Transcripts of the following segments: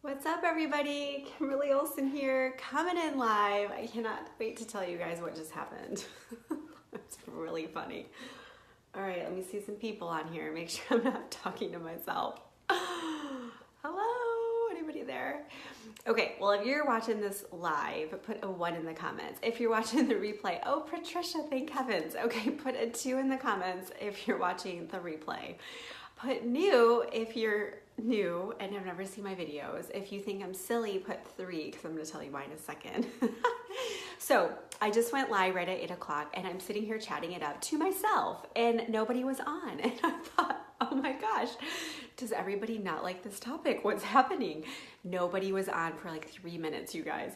What's up, everybody? Kimberly Olsen here, coming in live. I cannot wait to tell you guys what just happened. It's really funny. All right, let me see some people on here. Make sure I'm not talking to myself. Hello, anybody there? Okay, well, if you're watching this live, put a 1 in the comments. If you're watching the replay, oh, Patricia, thank heavens. Okay, put a 2 in the comments if you're watching the replay. Put new if you're new and have never seen my videos. If you think I'm silly, put 3 because I'm going to tell you why in a second. So I just went live right at 8 o'clock and I'm sitting here chatting it up to myself and nobody was on. And I thought, oh my gosh, does everybody not like this topic? What's happening? Nobody was on for like 3 minutes, you guys.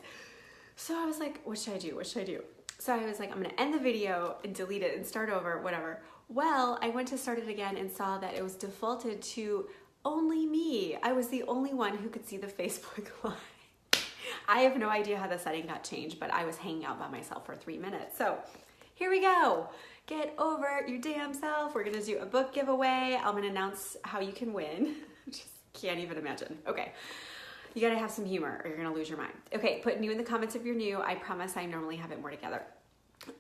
So I was like, what should I do? What should I do? So I was like, I'm going to end the video and delete it and start over, whatever. Well, I went to start it again and saw that it was defaulted to only me. I was the only one who could see the Facebook Live. I have no idea how the setting got changed, but I was hanging out by myself for 3 minutes. So here we go. Get over your damn self. We're going to do a book giveaway. I'm going to announce how you can win. Just can't even imagine. Okay. You got to have some humor or you're going to lose your mind. Okay. Put new in the comments if you're new. I promise I normally have it more together.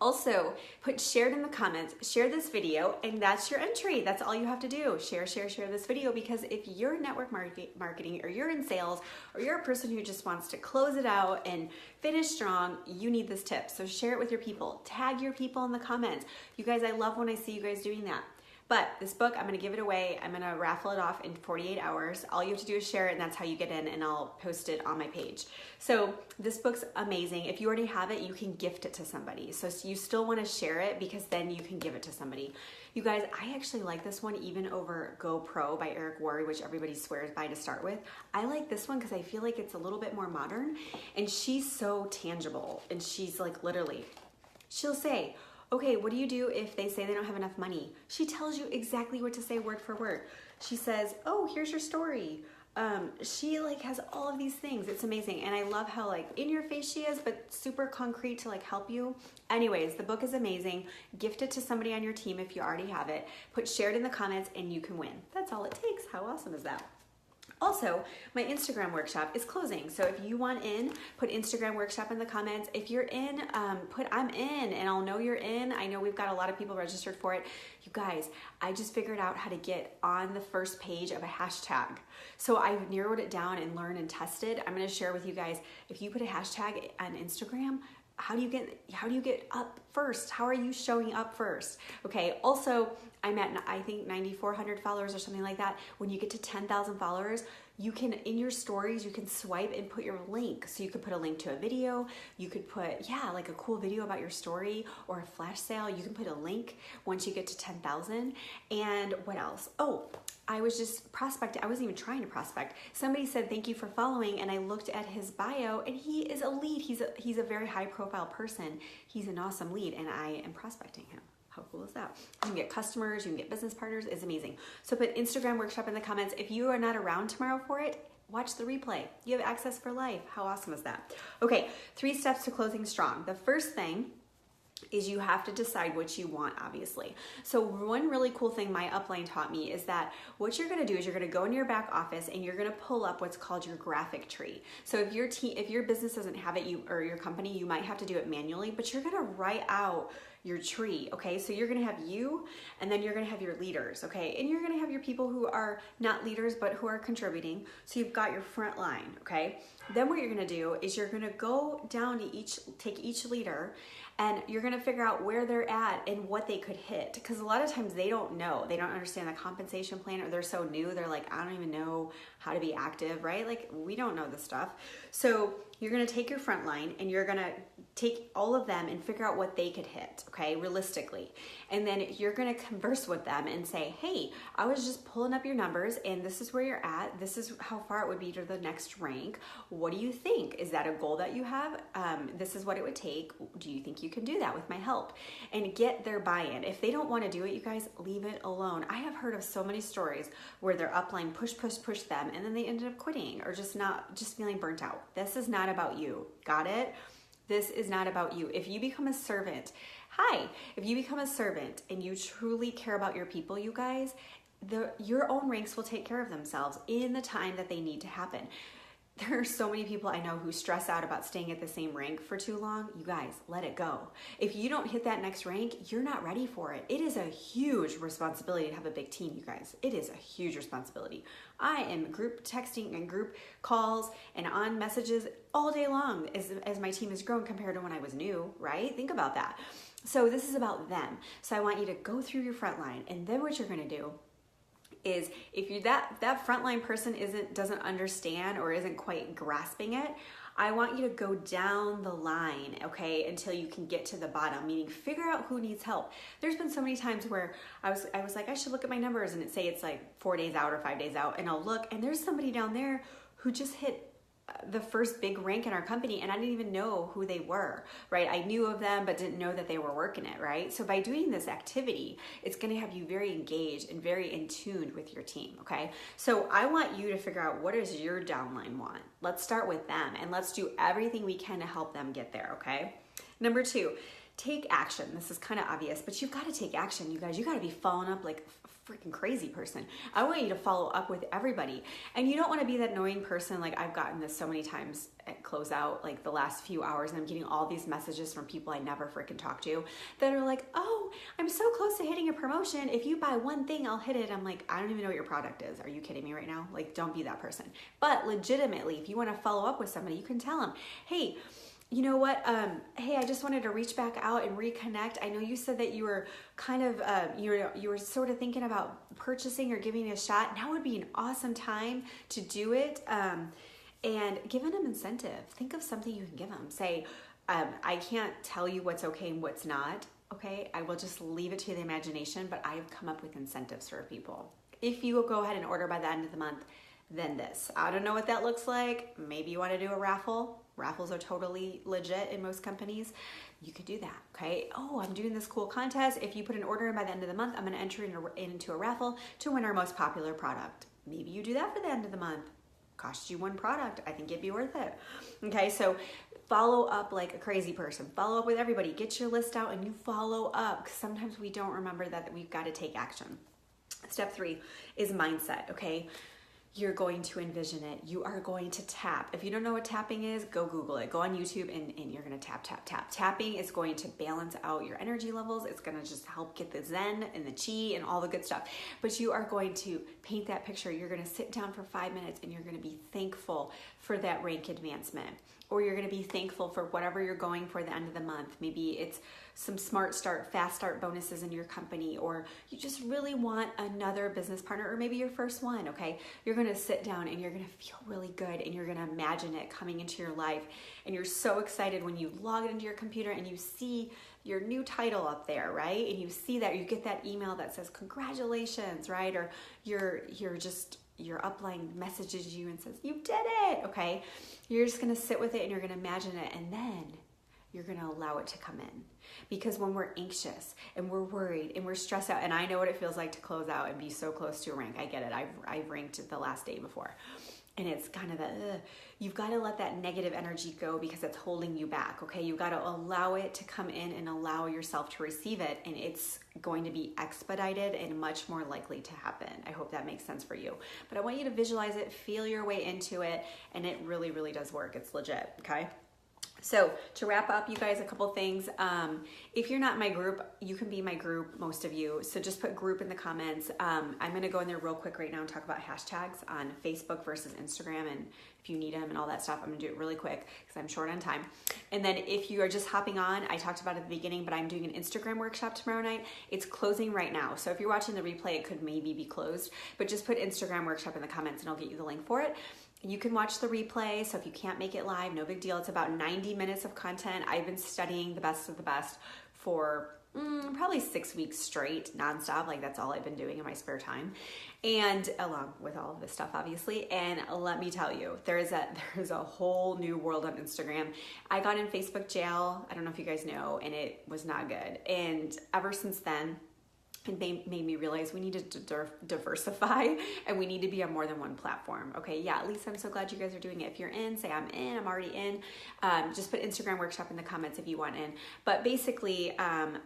Also, put shared in the comments, share this video, and that's your entry. That's all you have to do. Share this video, because if you're in network marketing or you're in sales or you're a person who just wants to close it out and finish strong, you need this tip. So share it with your people. Tag your people in the comments. You guys, I love when I see you guys doing that. But this book, I'm going to give it away. I'm going to raffle it off in 48 hours. All you have to do is share it, and that's how you get in, and I'll post it on my page. So this book's amazing. If you already have it, you can gift it to somebody. So you still want to share it because then you can give it to somebody. You guys, I actually like this one even over GoPro by Eric Worre, which everybody swears by to start with. I like this one because I feel like it's a little bit more modern, and she's so tangible, and she's like literally, she'll say, okay, what do you do if they say they don't have enough money? She tells you exactly what to say word for word. She says, oh, here's your story. She like has all of these things. It's amazing. And I love how like in your face she is, but super concrete to like help you. Anyways, the book is amazing. Gift it to somebody on your team if you already have it. Put shared in the comments and you can win. That's all it takes. How awesome is that? Also, my Instagram workshop is closing. So if you want in, put Instagram workshop in the comments. If you're in, put I'm in and I'll know you're in. I know we've got a lot of people registered for it. You guys, I just figured out how to get on the first page of a hashtag. So I've narrowed it down and learned and tested. I'm going to share with you guys, if you put a hashtag on Instagram, how do you get up first? How are you showing up first? Okay. Also, I'm at, I think 9,400 followers or something like that. When you get to 10,000 followers, you can, in your stories, you can swipe and put your link. So you could put a link to a video. You could put, yeah, like a cool video about your story or a flash sale. You can put a link once you get to 10,000. And what else? Oh, I was just prospecting. I wasn't even trying to prospect. Somebody said, thank you for following. And I looked at his bio and he is a lead. He's a very high profile person. He's an awesome lead and I am prospecting him. How cool is that? You can get customers, you can get business partners. It's amazing. So put Instagram workshop in the comments. If you are not around tomorrow for it, watch the replay. You have access for life. How awesome is that? Okay, 3 steps to closing strong. The first thing is you have to decide what you want, obviously. So one really cool thing my upline taught me is that what you're gonna do is you're gonna go into your back office and you're gonna pull up what's called your graphic tree. So if your business doesn't have it, or your company, you might have to do it manually, but you're gonna write out your tree, okay? So you're gonna have you, and then you're gonna have your leaders, okay? And you're gonna have your people who are not leaders, but who are contributing. So you've got your front line, okay? Then what you're gonna do is you're gonna go down to take each leader, and you're gonna figure out where they're at and what they could hit. Because a lot of times they don't know, they don't understand the compensation plan, or they're so new, they're like, I don't even know how to be active, right? Like, we don't know this stuff. So you're gonna take your front line and you're gonna take all of them and figure out what they could hit, okay, realistically. And then you're gonna converse with them and say, hey, I was just pulling up your numbers and this is where you're at. This is how far it would be to the next rank. What do you think? Is that a goal that you have? This is what it would take. Do you think you can do that with my help? And get their buy-in. If they don't wanna do it, you guys, leave it alone. I have heard of so many stories where their upline push them and then they ended up quitting or just feeling burnt out. This is not about you. Got it? This is not about you. If you become a servant, if you become a servant and you truly care about your people, you guys, your own ranks will take care of themselves in the time that they need to happen. There are so many people I know who stress out about staying at the same rank for too long. You guys, let it go. If you don't hit that next rank, you're not ready for it. It is a huge responsibility to have a big team, you guys. It is a huge responsibility. I am group texting and group calls and on messages all day long as my team has grown compared to when I was new, right? Think about that. So this is about them. So I want you to go through your front line, and then what you're gonna do is, if you that frontline person doesn't understand or isn't quite grasping it, I want you to go down the line, okay, until you can get to the bottom, meaning figure out who needs help. There's been so many times where I was like, I should look at my numbers, and it's like 4 days out or 5 days out, and I'll look, and there's somebody down there who just hit the first big rank in our company, and I didn't even know who they were, right? I knew of them, but didn't know that they were working it, right? So by doing this activity, it's gonna have you very engaged and very in tune with your team, okay? So I want you to figure out, what does your downline want? Let's start with them, and let's do everything we can to help them get there, okay? Number 2, take action. This is kind of obvious, but you've got to take action, you guys. You got to be following up like a freaking crazy person. I want you to follow up with everybody. And you don't want to be that annoying person. Like, I've gotten this so many times at closeout, like the last few hours, and I'm getting all these messages from people I never freaking talk to that are like, oh, I'm so close to hitting a promotion. If you buy one thing, I'll hit it. I'm like, I don't even know what your product is. Are you kidding me right now? Like, don't be that person. But legitimately, if you want to follow up with somebody, you can tell them, hey, you know what? Hey, I just wanted to reach back out and reconnect. I know you said that you were kind of, you were sort of thinking about purchasing or giving it a shot. Now would be an awesome time to do it. And giving them incentive. Think of something you can give them. Say, I can't tell you what's okay and what's not. Okay, I will just leave it to the imagination, but I've come up with incentives for people. If you will go ahead and order by the end of the month, then this. I don't know what that looks like. Maybe you want to do a raffle. Raffles are totally legit in most companies. You could do that, okay? Oh, I'm doing this cool contest. If you put an order in by the end of the month, I'm going to enter into a raffle to win our most popular product. Maybe you do that for the end of the month. Cost you one product. I think it'd be worth it. Okay, so follow up like a crazy person. Follow up with everybody. Get your list out and you follow up, because sometimes we don't remember that we've got to take action. Step 3 is mindset, okay? You're going to envision it. You are going to tap. If you don't know what tapping is, go Google it. Go on YouTube and you're going to tap, tap, tap. Tapping is going to balance out your energy levels. It's going to just help get the zen and the chi and all the good stuff. But you are going to paint that picture. You're going to sit down for 5 minutes and you're going to be thankful for that rank advancement. Or you're going to be thankful for whatever you're going for the end of the month. Maybe it's some smart start, fast start bonuses in your company, or you just really want another business partner, or maybe your first one, okay? You're going to sit down and you're going to feel really good and you're going to imagine it coming into your life. And you're so excited when you log into your computer and you see your new title up there, right? And you see that, you get that email that says congratulations, right? Or your upline messages you and says, you did it, okay? You're just gonna sit with it and you're gonna imagine it, and then you're gonna allow it to come in. Because when we're anxious and we're worried and we're stressed out, and I know what it feels like to close out and be so close to a rank. I get it. I've ranked the last day before. And it's kind of you've got to let that negative energy go because it's holding you back, okay? You've got to allow it to come in and allow yourself to receive it, and it's going to be expedited and much more likely to happen. I hope that makes sense for you. But I want you to visualize it, feel your way into it, and it really, really does work. It's legit, okay? So to wrap up, you guys, a couple things. If you're not in my group, you can be my group, most of you. So just put group in the comments. I'm going to go in there real quick right now and talk about hashtags on Facebook versus Instagram. And if you need them and all that stuff, I'm going to do it really quick because I'm short on time. And then if you are just hopping on, I talked about it at the beginning, but I'm doing an Instagram workshop tomorrow night. It's closing right now. So if you're watching the replay, it could maybe be closed. But just put Instagram workshop in the comments and I'll get you the link for it. You can watch the replay, so if you can't make it live, no big deal. It's about 90 minutes of content. I've been studying the best of the best for probably 6 weeks straight, nonstop. Like, that's all I've been doing in my spare time, and along with all of this stuff, obviously. And let me tell you, there's a whole new world on Instagram. I got in Facebook jail. I don't know if you guys know, and it was not good. And ever since then, it made me realize we need to diversify and we need to be on more than one platform. Okay, yeah, Lisa, I'm so glad you guys are doing it. If you're in, say I'm in, I'm already in. Just put Instagram workshop in the comments if you want in. But basically, I'm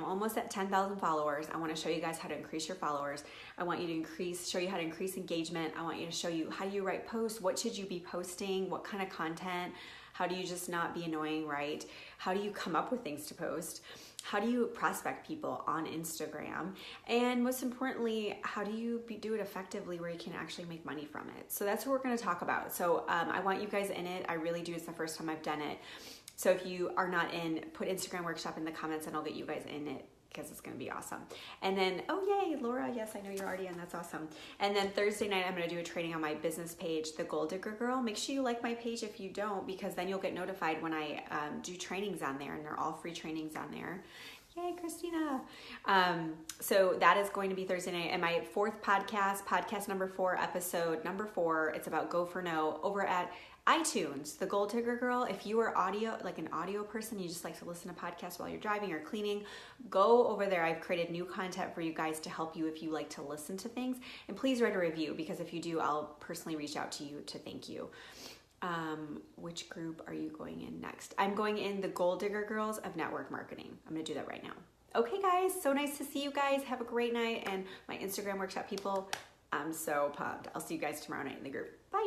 almost at 10,000 followers. I want to show you guys how to increase your followers. I want you to show you how to increase engagement. I want you to show you how do you write posts, what should you be posting, what kind of content, how do you just not be annoying, right? How do you come up with things to post? How do you prospect people on Instagram? And most importantly, how do you do it effectively where you can actually make money from it? So that's what we're going to talk about. So I want you guys in it. I really do. It's the first time I've done it. So if you are not in, put Instagram workshop in the comments and I'll get you guys in it, because it's going to be awesome. And then, oh yay, Laura, yes, I know you're already in, that's awesome. And then Thursday night, I'm going to do a training on my business page, The Goal Digger Girl. Make sure you like my page if you don't, because then you'll get notified when I do trainings on there, and they're all free trainings on there. Yay, Christina. So that is going to be Thursday night. And my fourth podcast number 4, episode number 4, it's about Go for No over at iTunes, The Gold Digger Girl. If you are an audio person, you just like to listen to podcasts while you're driving or cleaning, go over there. I've created new content for you guys to help you if you like to listen to things. And please write a review, because if you do, I'll personally reach out to you to thank you. Which group are you going in next? I'm going in the Gold Digger Girls of Network Marketing. I'm going to do that right now. Okay, guys, so nice to see you guys. Have a great night. And my Instagram workshop people, I'm so pumped. I'll see you guys tomorrow night in the group. Bye.